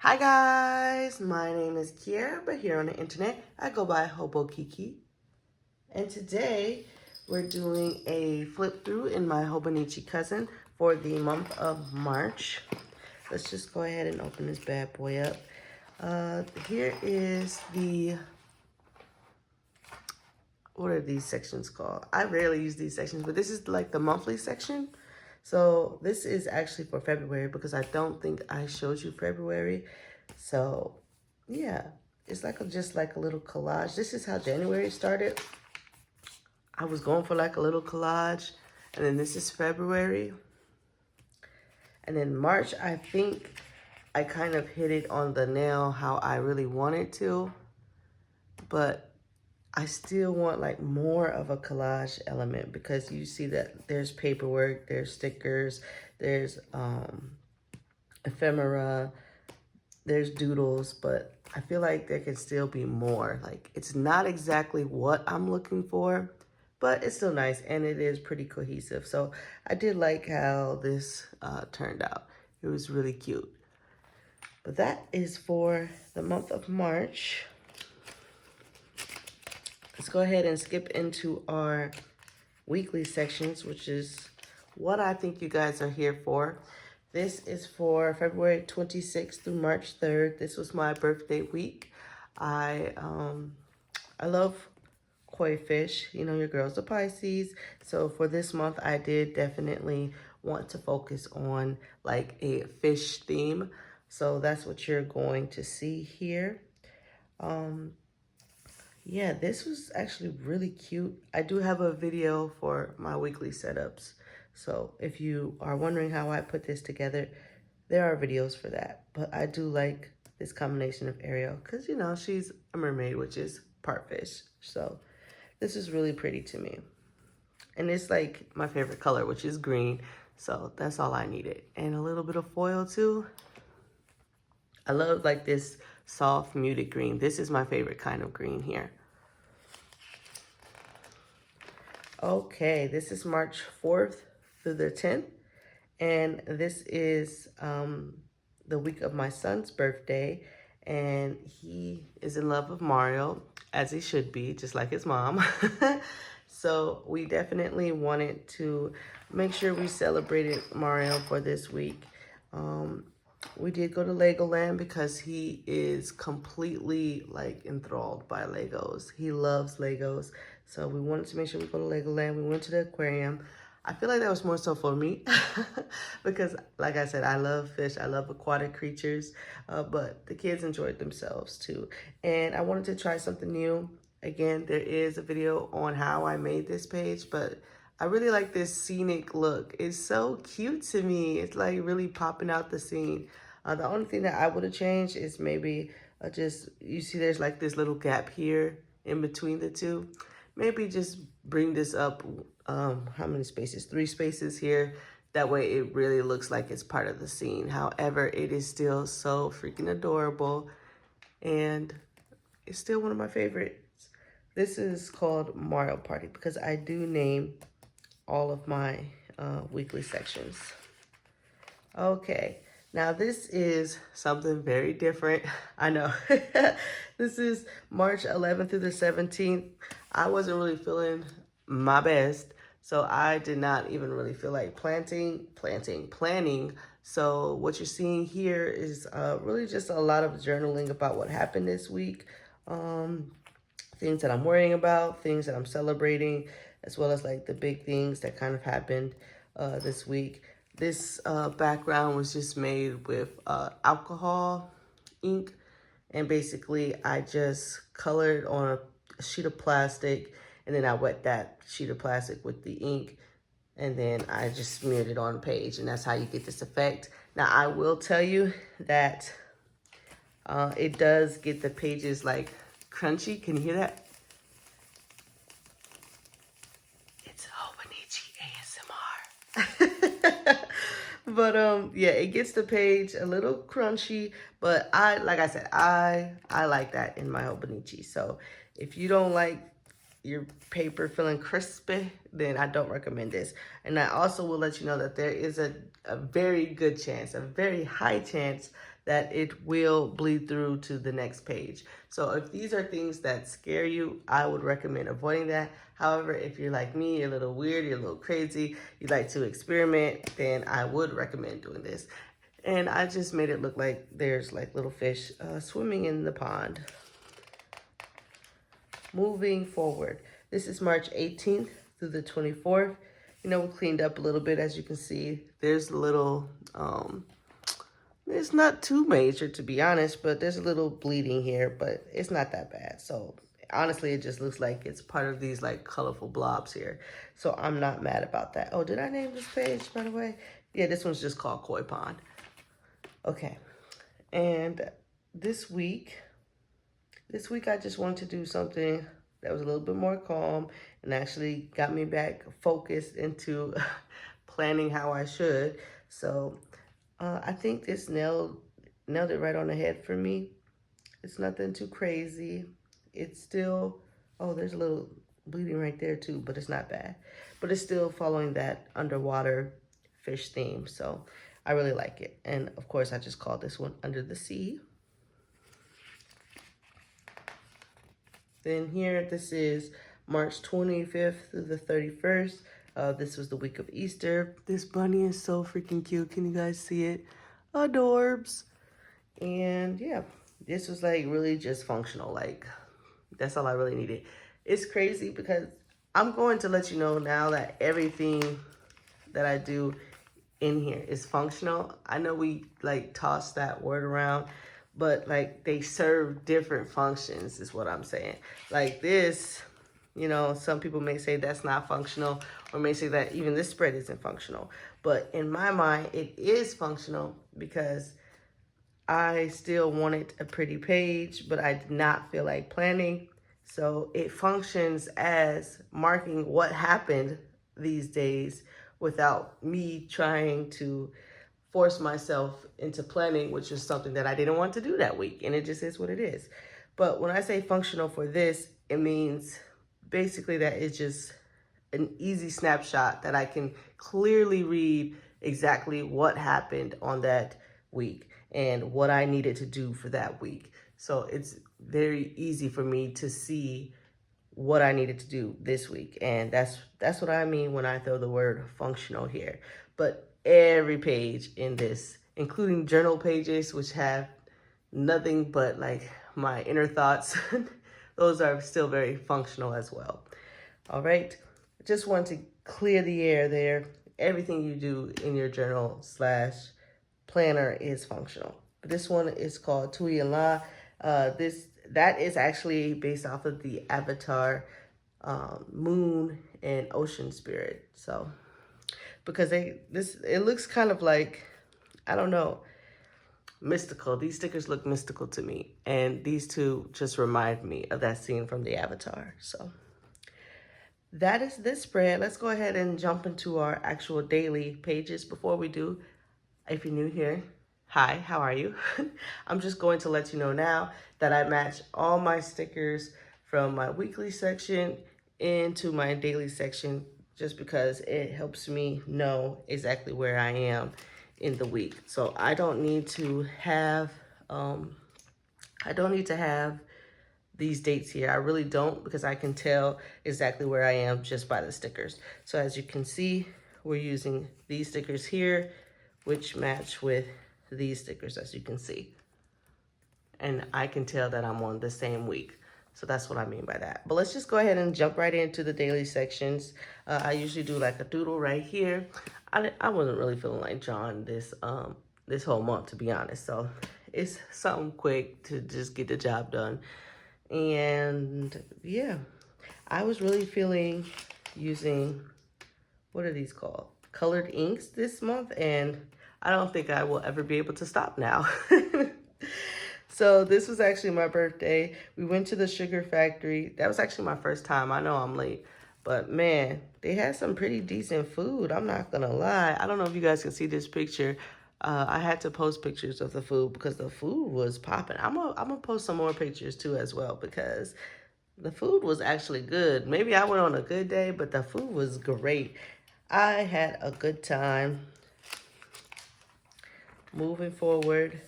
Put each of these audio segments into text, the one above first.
Hi guys, my name is Kiera, but here on the internet I go by Hobokiki. And today we're doing a flip through in my Hobonichi cousin for the month of March. Let's just go ahead and open this bad boy up. Here is what are these sections called? I rarely use these sections, but this is like the monthly section. So this is actually for February because I don't think I showed you February. So yeah, it's like just like a little collage. This is how January started. I was going for like a little collage, and then this is February. And then March, I think I kind of hit it on the nail how I really wanted to, but I still want like more of a collage element because you see that there's paperwork, there's stickers, there's ephemera, there's doodles, but I feel like there can still be more. Like it's not exactly what I'm looking for, but it's still nice and it is pretty cohesive. So I did like how this turned out. It was really cute. But that is for the month of March. Let's go ahead and skip into our weekly sections, which is what I think you guys are here for. This is for February 26th through March 3rd. This was my birthday week. I love koi fish. You know, your girl's a Pisces. So for this month, I did definitely want to focus on like a fish theme. So that's what you're going to see here. Yeah, this was actually really cute. I do have a video for my weekly setups. So if you are wondering how I put this together, there are videos for that. But I do like this combination of Ariel because, you know, she's a mermaid, which is part fish. So this is really pretty to me. And it's like my favorite color, which is green. So that's all I needed. And a little bit of foil too. I love like this soft muted green. This is my favorite kind of green here. Okay, this is March 4th through the 10th. And this is the week of my son's birthday. And he is in love with Mario, as he should be, just like his mom. So we definitely wanted to make sure we celebrated Mario for this week. We did go to Legoland because he is completely like enthralled by Legos. He loves Legos. So we wanted to make sure we go to Legoland. We went to the aquarium. I feel like that was more so for me because like I said, I love fish. I love aquatic creatures, but the kids enjoyed themselves too. And I wanted to try something new. Again, there is a video on how I made this page, but I really like this scenic look. It's so cute to me. It's like really popping out the scene. The only thing that I would have changed is maybe you see there's like this little gap here in between the two. Maybe just bring this up, how many spaces? 3 spaces here. That way it really looks like it's part of the scene. However, it is still so freaking adorable and it's still one of my favorites. This is called Mario Party because I do name all of my weekly sections. Okay, now this is something very different. I know. This is March 11th through the 17th. I wasn't really feeling my best, so I did not even really feel like planning. So what you're seeing here is really just a lot of journaling about what happened this week. Things that I'm worrying about, things that I'm celebrating, as well as like the big things that kind of happened this week. This background was just made with alcohol ink. And basically I just colored on a sheet of plastic and then I wet that sheet of plastic with the ink. And then I just smeared it on the page and that's how you get this effect. Now I will tell you that it does get the pages like crunchy. Can you hear that? It's Hobonichi ASMR. But yeah, it gets the page a little crunchy, but like I said, I like that in my Hobonichi. So if you don't like your paper feeling crispy, then I don't recommend this. And I also will let you know that there is a very good chance, a very high chance that it will bleed through to the next page. So if these are things that scare you, I would recommend avoiding that. However, if you're like me, you're a little weird, you're a little crazy, you like to experiment, then I would recommend doing this. And I just made it look like there's like little fish swimming in the pond. Moving forward, this is March 18th through the 24th. You know, we cleaned up a little bit, as you can see. There's a little, it's not too major to be honest, but there's a little bleeding here, but it's not that bad. So honestly, it just looks like it's part of these like colorful blobs here. So I'm not mad about that. Oh, did I name this page, by the way? Yeah, this one's just called Koi Pond. Okay, and this week I just wanted to do something that was a little bit more calm and actually got me back focused into planning how I should. So I think this nailed it right on the head for me. It's nothing too crazy. It's still, oh, there's a little bleeding right there too, but it's not bad. But it's still following that underwater fish theme. So I really like it. And of course, I just called this one Under the Sea. Then here, this is March 25th through the 31st. This was the week of Easter. This bunny is so freaking cute. Can you guys see it? Adorbs. And yeah, this was like really just functional. Like, that's all I really needed. It's crazy because I'm going to let you know now that everything that I do in here is functional. I know we like toss that word around, but like they serve different functions is what I'm saying. Like this, you know, some people may say that's not functional, or may say that even this spread isn't functional. But in my mind, it is functional because I still wanted a pretty page, but I did not feel like planning. So it functions as marking what happened these days without me trying to force myself into planning, which is something that I didn't want to do that week. And it just is what it is. But when I say functional for this, it means basically that it's just an easy snapshot that I can clearly read exactly what happened on that week and what I needed to do for that week. So it's very easy for me to see what I needed to do this week. And that's what I mean when I throw the word functional here. But every page in this, including journal pages, which have nothing but like my inner thoughts, those are still very functional as well. All right, just want to clear the air there. Everything you do in your journal / planner is functional. But this one is called Tui and La. That is actually based off of the Avatar Moon and Ocean Spirit. So because it looks kind of like, I don't know, mystical. These stickers look mystical to me, and these two just remind me of that scene from the Avatar. So that is this spread. Let's go ahead and jump into our actual daily pages. Before we do, if you're new here, hi, how are you? I'm just going to let you know now that I match all my stickers from my weekly section into my daily section, just because it helps me know exactly where I am in the week. So I don't need to have these dates here. I really don't, because I can tell exactly where I am just by the stickers. So as you can see, we're using these stickers here, which match with these stickers, as you can see. And I can tell that I'm on the same week. So that's what I mean by that. But let's just go ahead and jump right into the daily sections. I usually do like a doodle right here. I wasn't really feeling like drawing this whole month, to be honest. So it's something quick to just get the job done. And yeah, I was really feeling using, what are these called? Colored inks this month. And I don't think I will ever be able to stop now. So this was actually my birthday. We went to the sugar factory. That was actually my first time. I know I'm late, but man, they had some pretty decent food. I'm not gonna lie. I don't know if you guys can see this picture. I had to post pictures of the food because the food was popping. I'm gonna post some more pictures too as well, because the food was actually good. Maybe I went on a good day, but the food was great. I had a good time. Moving forward,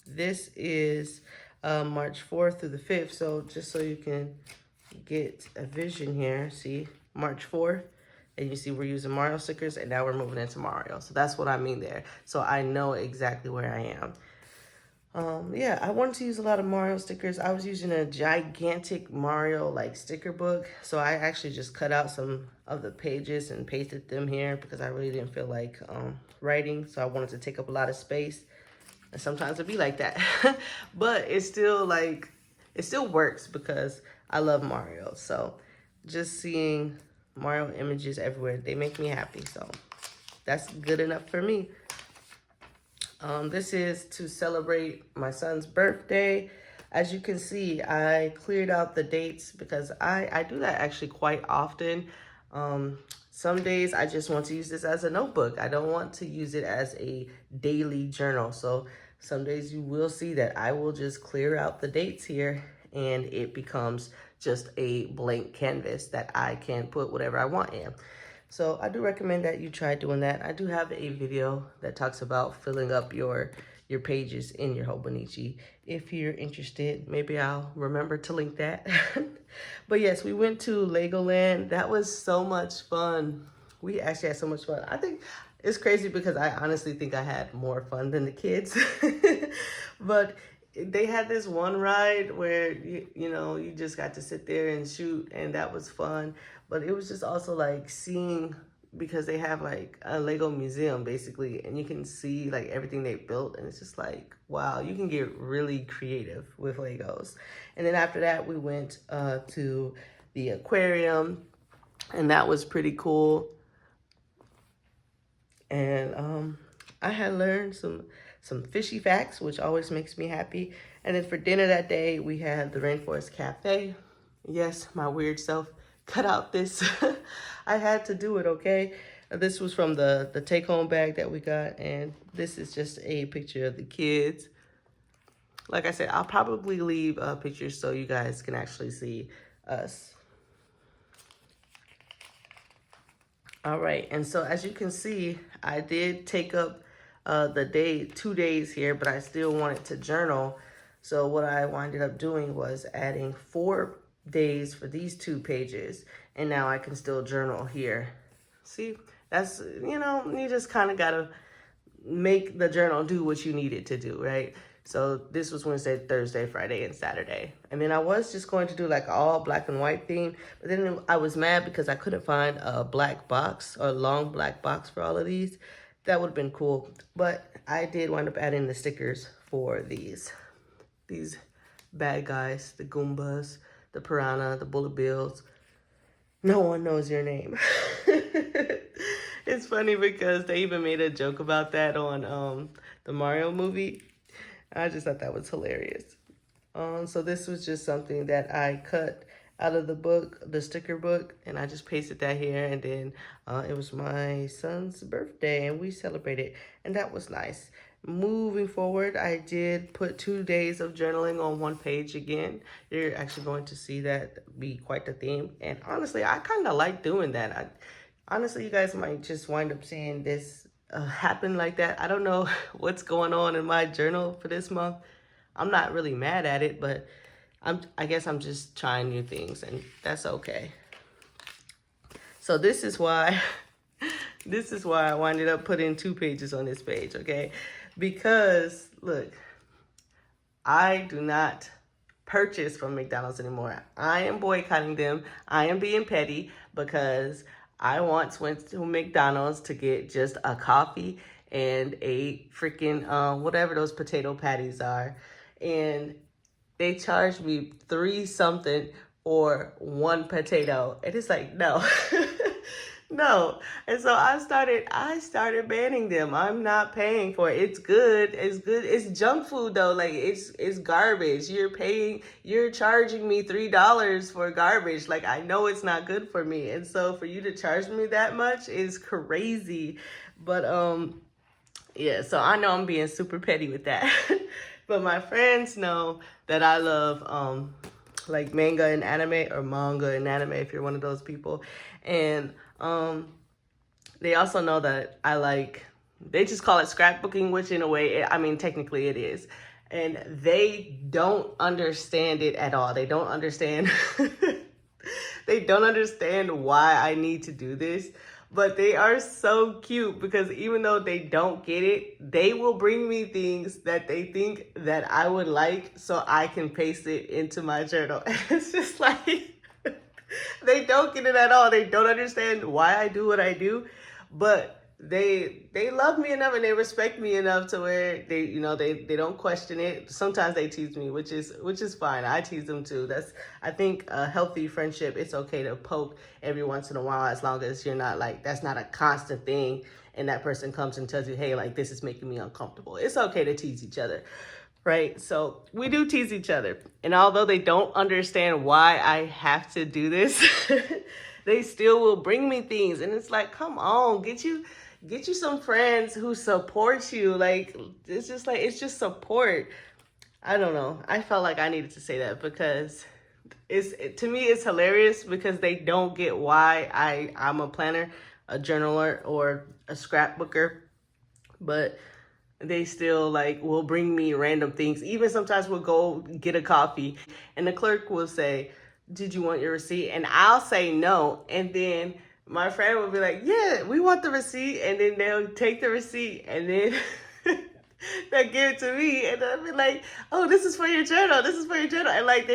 This is March 4th through the 5th. So just so you can get a vision here, see March 4th, and you see we're using Mario stickers, and now we're moving into Mario. So that's what I mean there. So I know exactly where I am. Yeah, I wanted to use a lot of Mario stickers. I was using a gigantic Mario like sticker book. So I actually just cut out some of the pages and pasted them here because I really didn't feel like writing. So I wanted to take up a lot of space. And sometimes it'd be like that. But it's still like, it still works because I love Mario. So just seeing Mario images everywhere, they make me happy. So that's good enough for me. This is to celebrate my son's birthday. As you can see, I cleared out the dates because I do that actually quite often. Some days I just want to use this as a notebook. I don't want to use it as a daily journal. So some days you will see that I will just clear out the dates here and it becomes just a blank canvas that I can put whatever I want in. So I do recommend that you try doing that. I do have a video that talks about filling up your pages in your Hobonichi. If you're interested, maybe I'll remember to link that. But yes, we went to Legoland. That was so much fun. We actually had so much fun. I think it's crazy because I honestly think I had more fun than the kids. But they had this one ride where, you know, you just got to sit there and shoot, and that was fun. But it was just also like seeing, because they have like a Lego museum basically, and you can see like everything they built, and it's just like, wow, you can get really creative with Legos. And then after that, we went to the aquarium, and that was pretty cool. And I had learned some fishy facts, which always makes me happy. And then for dinner that day, we had the Rainforest Cafe. Yes, my weird self cut out this. I had to do it, okay? This was from the take-home bag that we got, and this is just a picture of the kids. Like I said, I'll probably leave pictures so you guys can actually see us. All right, and so as you can see, I did take up the 2 days here, but I still wanted to journal. So what I winded up doing was adding 4 days for these 2 pages, and now I can still journal here. See, that's, you know, you just kind of gotta make the journal do what you need it to do, right? So this was Wednesday, Thursday, Friday, and Saturday. And then I was just going to do like all black and white theme, but then I was mad because I couldn't find a black box or long black box for all of these. That would have been cool. But I did wind up adding the stickers for these bad guys, the Goombas, the Piranha, the Bullet Bills. No one knows your name. It's funny because they even made a joke about that on the Mario movie. I just thought that was hilarious. So this was just something that I cut out of the book, the sticker book, and I just pasted that here. And then it was my son's birthday, and we celebrated, and that was nice. Moving forward, I did put 2 days of journaling on 1 page again. You're actually going to see that be quite the theme. And honestly, I kind of like doing that. Honestly, you guys might just wind up seeing this happen like that. I don't know what's going on in my journal for this month. I'm not really mad at it, but I guess I'm just trying new things, and that's okay. So this is why I winded up putting 2 pages on this page, okay? Because look, I do not purchase from McDonald's anymore. I am boycotting them. I am being petty because I once went to McDonald's to get just a coffee and a freaking whatever those potato patties are, and they charged me 3 something for 1 potato, and it's like, no. No. And so I started banning them. I'm not paying for it. It's good. It's junk food though. Like it's garbage. You're charging me $3 for garbage. Like, I know it's not good for me. And so for you to charge me that much is crazy. But yeah, so I know I'm being super petty with that. But my friends know that I love like manga and anime, or manga and anime if you're one of those people. And they also know that I like, they just call it scrapbooking, which in a way, I mean, technically it is. and they don't understand it at all. They don't understand. They don't understand why I need to do this, but they are so cute because even though they don't get it, they will bring me things that they think that I would like so I can paste it into my journal. It's just like, they don't get it at all. They don't understand why I do what I do, but they love me enough and they respect me enough to where they don't question it. Sometimes they tease me, which is fine. I tease them too. I think a healthy friendship, it's okay to poke every once in a while, as long as you're not like, that's not a constant thing and that person comes and tells you, hey, like, this is making me uncomfortable. It's okay to tease each other. Right? So we do tease each other. And although they don't understand why I have to do this, they still will bring me things. And it's like, come on, get you some friends who support you. Like, it's just support. I don't know. I felt like I needed to say that because to me, it's hilarious because they don't get why I'm a planner, a journaler, or a scrapbooker. But they still like will bring me random things. Even sometimes we'll go get a coffee and the clerk will say, did you want your receipt? And I'll say no. And then my friend will be like, yeah, we want the receipt. And then they'll take the receipt and then they'll give it to me. And I'll be like, oh, this is for your journal. This is for your journal. And like,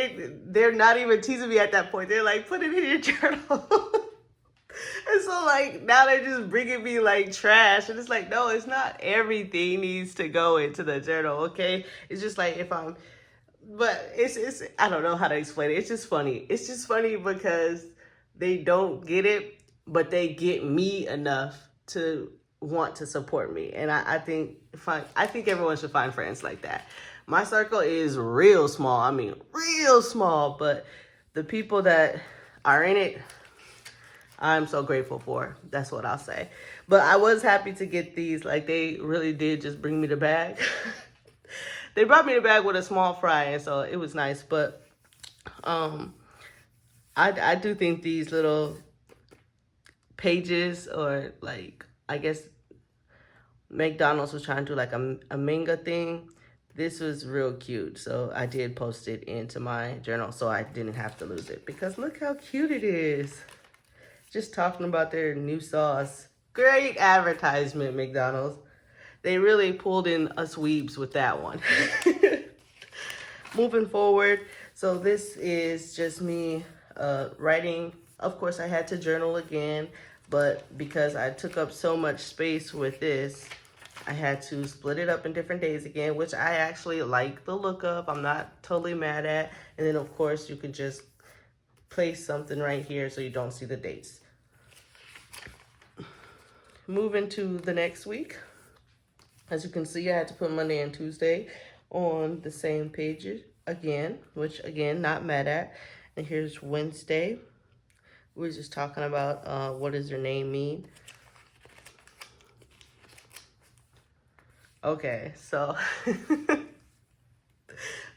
they're not even teasing me at that point. They're like, put it in your journal. And so like now they're just bringing me like trash, and it's like, no, it's not everything needs to go into the journal, okay? It's just like but it's I don't know how to explain it. It's just funny. It's just funny because they don't get it, but they get me enough to want to support me, and I think everyone should find friends like that. My circle is real small. I mean, real small, but the people that are in it, I'm so grateful for. That's what I'll say. But I was happy to get these. Like, they really did just bring me the bag. They brought me the bag with a small fry, and so it was nice. But I do think these little pages, or like, I guess McDonald's was trying to do like a manga thing. This was real cute. So I did post it into my journal so I didn't have to lose it. Because look how cute it is. Just talking about their new sauce. Great advertisement, McDonald's. They really pulled in us weebs with that one. Moving forward, so this is just me writing. Of course, I had to journal again, but because I took up so much space with this, I had to split it up in different days again, which I actually like the look of. I'm not totally mad at. And then, of course, you can just place something right here so you don't see the dates. Moving to the next week. As you can see, I had to put Monday and Tuesday on the same pages again, which again, not mad at. And here's Wednesday. We're just talking about what does your name mean. Okay, so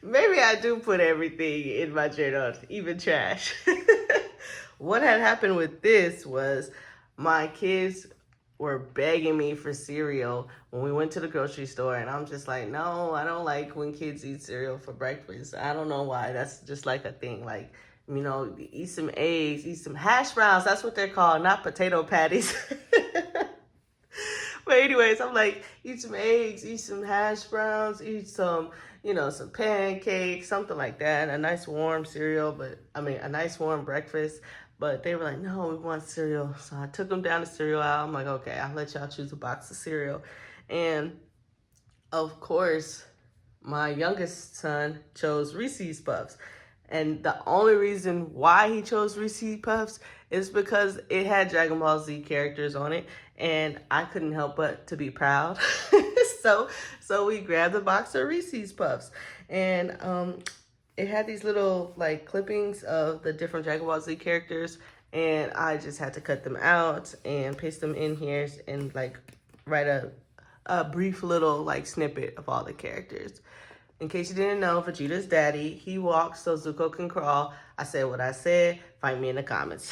maybe I do put everything in my journal, even trash. What had happened with this was my kids were begging me for cereal when we went to the grocery store, and I'm just like, no, I don't like when kids eat cereal for breakfast. I don't know why. That's just like a thing. Like, you know, eat some eggs, eat some hash browns. That's what they're called, not potato patties. But anyways, I'm like, eat some eggs, eat some hash browns, eat some, you know, some pancakes, something like that. A nice warm cereal, a nice warm breakfast. But they were like, no, we want cereal. So I took them down the cereal aisle. I'm like, okay, I'll let y'all choose a box of cereal. And of course, my youngest son chose Reese's Puffs. And the only reason why he chose Reese's Puffs is because it had Dragon Ball Z characters on it. And I couldn't help but to be proud. So we grabbed a box of Reese's Puffs. And it had these little like clippings of the different Dragon Ball Z characters, and I just had to cut them out and paste them in here and like write a brief little like snippet of all the characters. In case you didn't know, Vegeta's daddy, he walks so Zuko can crawl. I said what I said. Find me in the comments.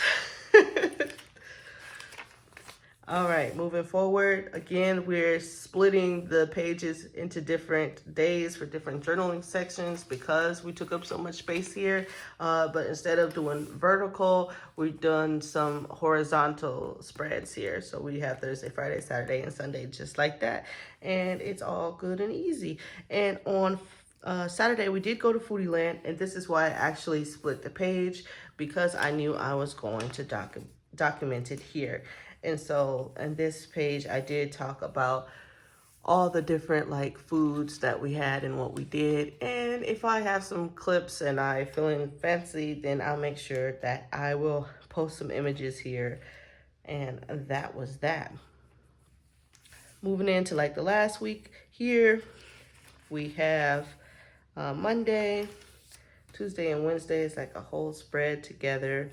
All right, moving forward, again, we're splitting the pages into different days for different journaling sections because we took up so much space here. But instead of doing vertical, we've done some horizontal spreads here. So we have Thursday, Friday, Saturday, and Sunday just like that. And it's all good and easy. And on Saturday, we did go to Foodie Land, and this is why I actually split the page because I knew I was going to document it here. And so on this page, I did talk about all the different like foods that we had and what we did. And if I have some clips and I feeling fancy, then I'll make sure that I will post some images here. And that was that. Moving into like the last week here, we have Monday, Tuesday, and Wednesday is like a whole spread together.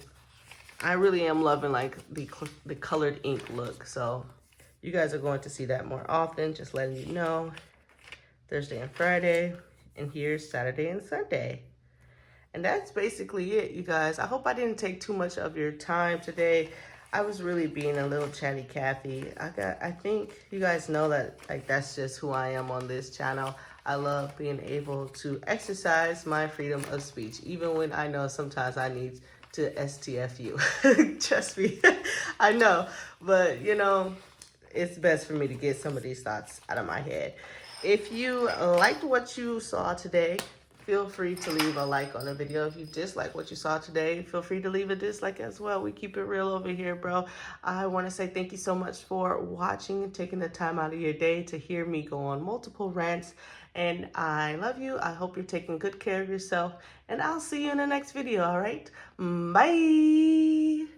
I really am loving like the colored ink look. So you guys are going to see that more often, just letting you know. Thursday and Friday, and here's Saturday and Sunday. And that's basically it, you guys. I hope I didn't take too much of your time today. I was really being a little chatty Cathy. I think you guys know that like that's just who I am on this channel. I love being able to exercise my freedom of speech, even when I know sometimes I need to STFU. Trust me, I know, but you know, it's best for me to get some of these thoughts out of my head. If you liked what you saw today, feel free to leave a like on the video. If you dislike what you saw today, feel free to leave a dislike as well. We keep it real over here, bro. I want to say thank you so much for watching and taking the time out of your day to hear me go on multiple rants. And I love you. I hope you're taking good care of yourself. And I'll see you in the next video, all right? Bye.